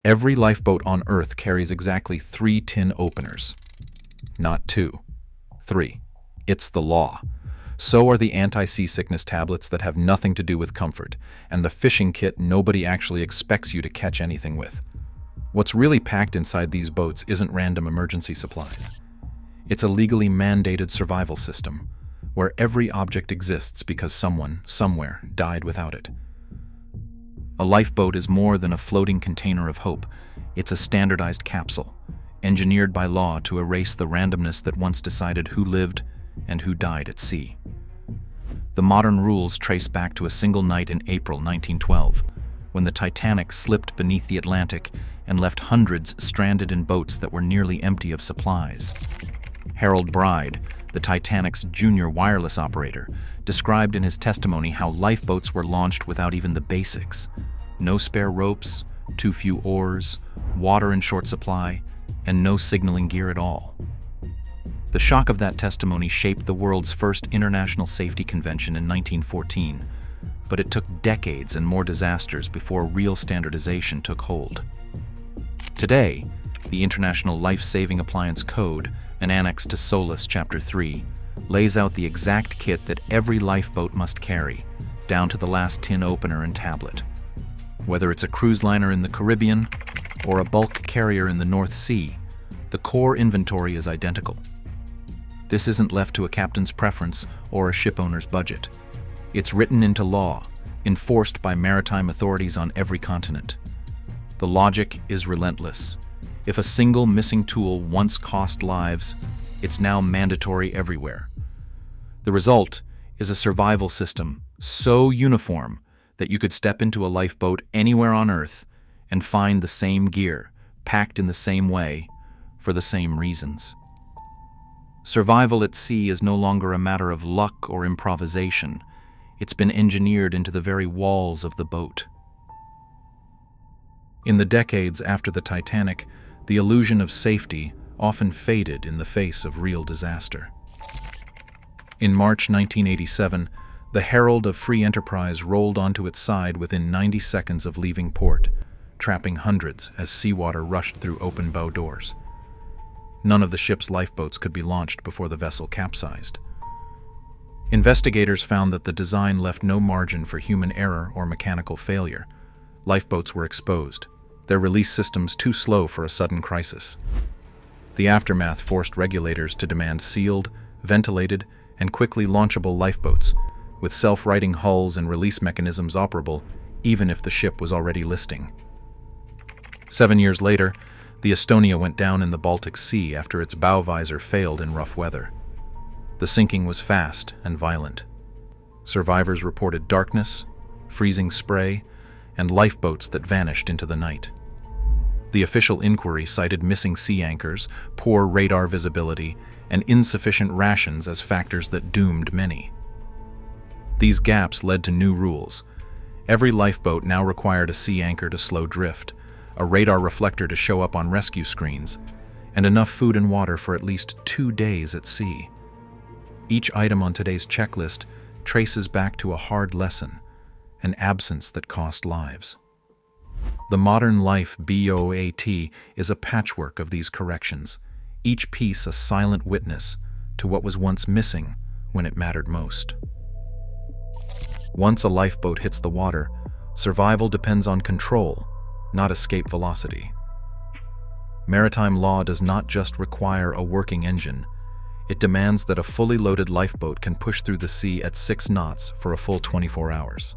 Every lifeboat on Earth carries exactly 3 tin openers. Not 2. 3. It's the law. So are the anti-seasickness tablets that have nothing to do with comfort, and the fishing kit nobody actually expects you to catch anything with. What's really packed inside these boats isn't random emergency supplies. It's a legally mandated survival system, where every object exists because someone, somewhere, died without it. A lifeboat is more than a floating container of hope. It's a standardized capsule, engineered by law to erase the randomness that once decided who lived and who died at sea. The modern rules trace back to a single night in April 1912, when the Titanic slipped beneath the Atlantic and left hundreds stranded in boats that were nearly empty of supplies. Harold Bride, the Titanic's junior wireless operator, described in his testimony how lifeboats were launched without even the basics. No spare ropes, too few oars, water in short supply, and no signaling gear at all. The shock of that testimony shaped the world's first International Safety Convention in 1914, but it took decades and more disasters before real standardization took hold. Today, the International Life-Saving Appliance Code, an annex to SOLAS Chapter 3, lays out the exact kit that every lifeboat must carry, down to the last tin opener and tablet. Whether it's a cruise liner in the Caribbean or a bulk carrier in the North Sea, the core inventory is identical. This isn't left to a captain's preference or a ship owner's budget. It's written into law, enforced by maritime authorities on every continent. The logic is relentless. If a single missing tool once cost lives, it's now mandatory everywhere. The result is a survival system so uniform that you could step into a lifeboat anywhere on Earth and find the same gear, packed in the same way, for the same reasons. Survival at sea is no longer a matter of luck or improvisation. It's been engineered into the very walls of the boat. In the decades after the Titanic, the illusion of safety often faded in the face of real disaster. In March 1987, the Herald of Free Enterprise rolled onto its side within 90 seconds of leaving port, trapping hundreds as seawater rushed through open bow doors. None of the ship's lifeboats could be launched before the vessel capsized. Investigators found that the design left no margin for human error or mechanical failure. Lifeboats were exposed, their release systems too slow for a sudden crisis. The aftermath forced regulators to demand sealed, ventilated, and quickly launchable lifeboats, with self-righting hulls and release mechanisms operable even if the ship was already listing. 7 years later, the Estonia went down in the Baltic Sea after its bow visor failed in rough weather. The sinking was fast and violent. Survivors reported darkness, freezing spray, and lifeboats that vanished into the night. The official inquiry cited missing sea anchors, poor radar visibility, and insufficient rations as factors that doomed many. These gaps led to new rules. Every lifeboat now required a sea anchor to slow drift, a radar reflector to show up on rescue screens, and enough food and water for at least 2 days at sea. Each item on today's checklist traces back to a hard lesson, an absence that cost lives. The modern life BOAT is a patchwork of these corrections, each piece a silent witness to what was once missing when it mattered most. Once a lifeboat hits the water, survival depends on control, not escape velocity. Maritime law does not just require a working engine. It demands that a fully loaded lifeboat can push through the sea at 6 knots for a full 24 hours.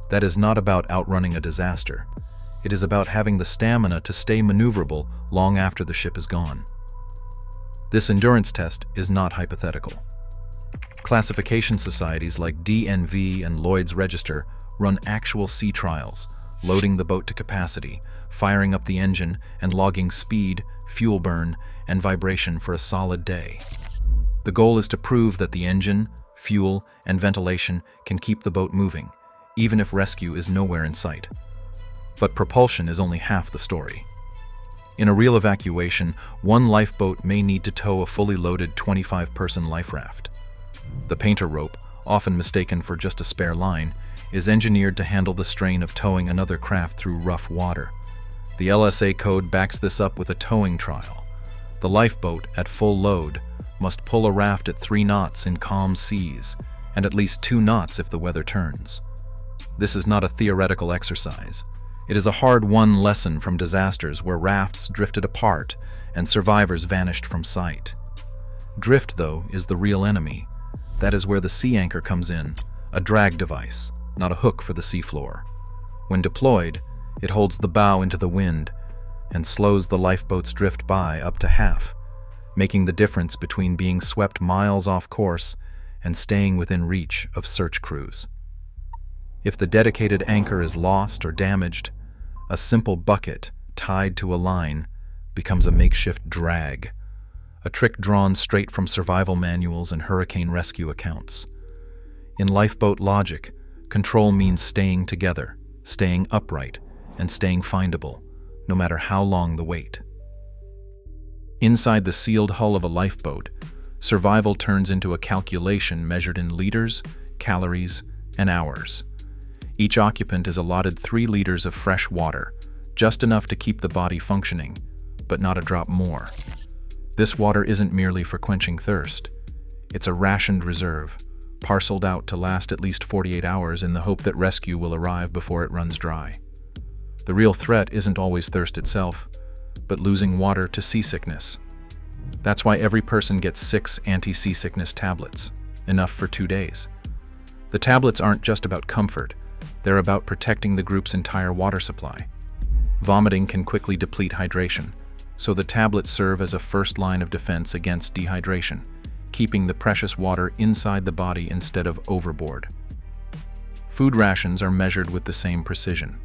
That is not about outrunning a disaster. It is about having the stamina to stay maneuverable long after the ship is gone. This endurance test is not hypothetical. Classification societies like DNV and Lloyd's Register run actual sea trials, loading the boat to capacity, firing up the engine, and logging speed, fuel burn, and vibration for a solid day. The goal is to prove that the engine, fuel, and ventilation can keep the boat moving, even if rescue is nowhere in sight. But propulsion is only half the story. In a real evacuation, one lifeboat may need to tow a fully loaded 25-person life raft. The painter rope, often mistaken for just a spare line, is engineered to handle the strain of towing another craft through rough water. The LSA code backs this up with a towing trial. The lifeboat, at full load, must pull a raft at 3 knots in calm seas, and at least 2 knots if the weather turns. This is not a theoretical exercise. It is a hard-won lesson from disasters where rafts drifted apart and survivors vanished from sight. Drift, though, is the real enemy. That is where the sea anchor comes in, a drag device, not a hook for the seafloor. When deployed, it holds the bow into the wind and slows the lifeboat's drift by up to half, making the difference between being swept miles off course and staying within reach of search crews. If the dedicated anchor is lost or damaged, a simple bucket tied to a line becomes a makeshift drag, a trick drawn straight from survival manuals and hurricane rescue accounts. In lifeboat logic, control means staying together, staying upright, and staying findable, no matter how long the wait. Inside the sealed hull of a lifeboat, survival turns into a calculation measured in liters, calories, and hours. Each occupant is allotted 3 liters of fresh water, just enough to keep the body functioning, but not a drop more. This water isn't merely for quenching thirst. It's a rationed reserve, parceled out to last at least 48 hours in the hope that rescue will arrive before it runs dry. The real threat isn't always thirst itself, but losing water to seasickness. That's why every person gets 6 anti-seasickness tablets, enough for 2 days. The tablets aren't just about comfort, they're about protecting the group's entire water supply. Vomiting can quickly deplete hydration, so the tablets serve as a first line of defense against dehydration, keeping the precious water inside the body instead of overboard. Food rations are measured with the same precision.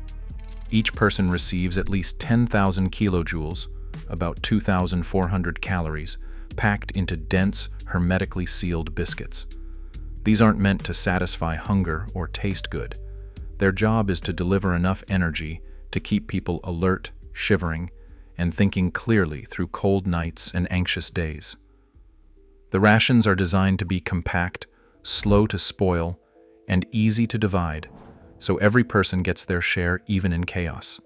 Each person receives at least 10,000 kilojoules, about 2,400 calories, packed into dense, hermetically sealed biscuits. These aren't meant to satisfy hunger or taste good. Their job is to deliver enough energy to keep people alert, shivering, and thinking clearly through cold nights and anxious days. The rations are designed to be compact, slow to spoil, and easy to divide, so every person gets their share even in chaos.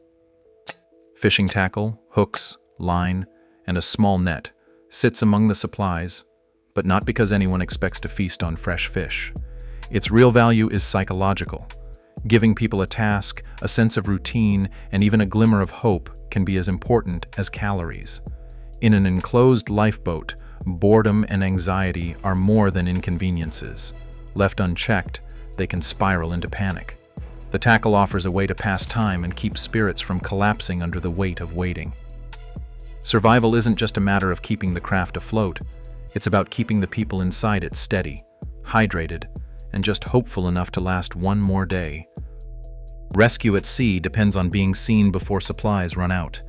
Fishing tackle, hooks, line, and a small net sits among the supplies, but not because anyone expects to feast on fresh fish. Its real value is psychological. Giving people a task, a sense of routine, and even a glimmer of hope can be as important as calories. In an enclosed lifeboat, boredom and anxiety are more than inconveniences. Left unchecked, they can spiral into panic. The tackle offers a way to pass time and keep spirits from collapsing under the weight of waiting. Survival isn't just a matter of keeping the craft afloat. It's about keeping the people inside it steady, hydrated, and just hopeful enough to last one more day. Rescue at sea depends on being seen before supplies run out.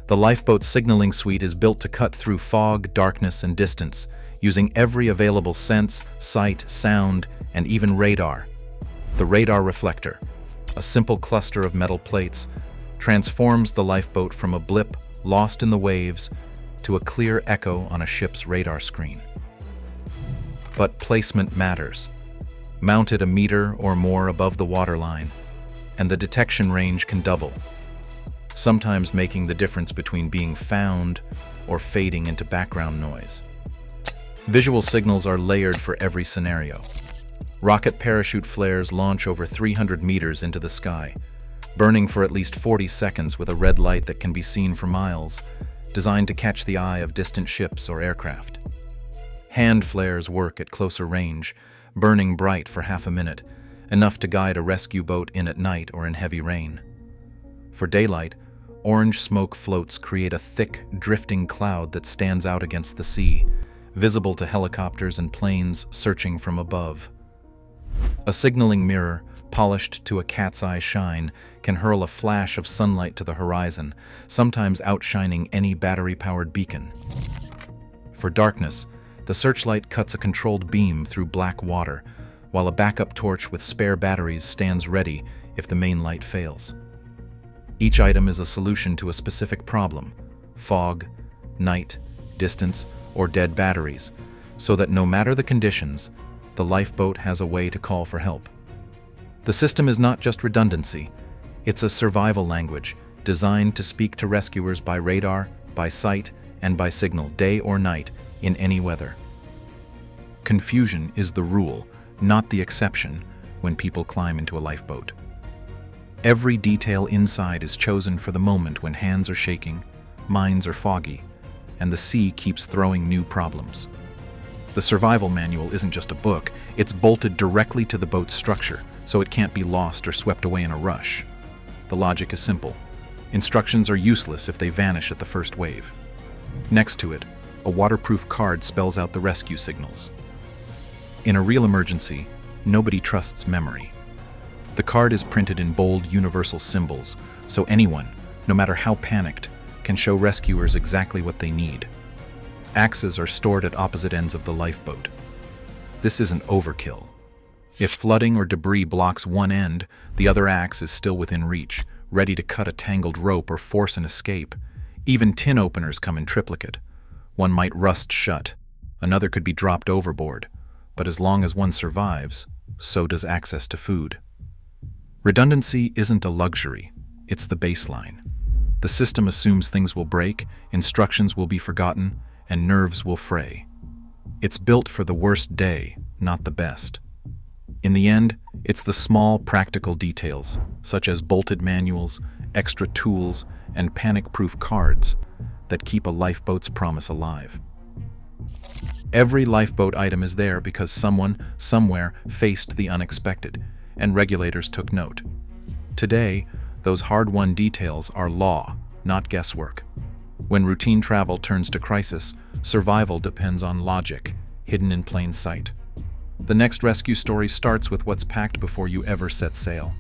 The lifeboat signaling suite is built to cut through fog, darkness, and distance, using every available sense, sight, sound, and even radar. The radar reflector, a simple cluster of metal plates, transforms the lifeboat from a blip lost in the waves to a clear echo on a ship's radar screen. But placement matters. Mounted a meter or more above the waterline, and the detection range can double, sometimes making the difference between being found or fading into background noise. Visual signals are layered for every scenario. Rocket parachute flares launch over 300 meters into the sky, burning for at least 40 seconds with a red light that can be seen for miles, designed to catch the eye of distant ships or aircraft. Hand flares work at closer range, burning bright for half a minute, enough to guide a rescue boat in at night or in heavy rain. For daylight, orange smoke floats create a thick, drifting cloud that stands out against the sea, visible to helicopters and planes searching from above. A signaling mirror, polished to a cat's eye shine, can hurl a flash of sunlight to the horizon, sometimes outshining any battery-powered beacon. For darkness, the searchlight cuts a controlled beam through black water, while a backup torch with spare batteries stands ready if the main light fails. Each item is a solution to a specific problem: fog, night, distance, or dead batteries, so that no matter the conditions, the lifeboat has a way to call for help. The system is not just redundancy, it's a survival language, designed to speak to rescuers by radar, by sight, and by signal, day or night, in any weather. Confusion is the rule, not the exception, when people climb into a lifeboat. Every detail inside is chosen for the moment when hands are shaking, minds are foggy, and the sea keeps throwing new problems. The survival manual isn't just a book, it's bolted directly to the boat's structure, so it can't be lost or swept away in a rush. The logic is simple. Instructions are useless if they vanish at the first wave. Next to it, a waterproof card spells out the rescue signals. In a real emergency, nobody trusts memory. The card is printed in bold, universal symbols, so anyone, no matter how panicked, can show rescuers exactly what they need. Axes are stored at opposite ends of the lifeboat. This isn't overkill. If flooding or debris blocks one end, the other axe is still within reach, ready to cut a tangled rope or force an escape. Even tin openers come in triplicate. One might rust shut, another could be dropped overboard, but as long as one survives, so does access to food. Redundancy isn't a luxury, it's the baseline. The system assumes things will break, instructions will be forgotten, and nerves will fray. It's built for the worst day, not the best. In the end, it's the small, practical details, such as bolted manuals, extra tools, and panic-proof cards, that keep a lifeboat's promise alive. Every lifeboat item is there because someone, somewhere, faced the unexpected, and regulators took note. Today, those hard-won details are law, not guesswork. When routine travel turns to crisis, survival depends on logic, hidden in plain sight. The next rescue story starts with what's packed before you ever set sail.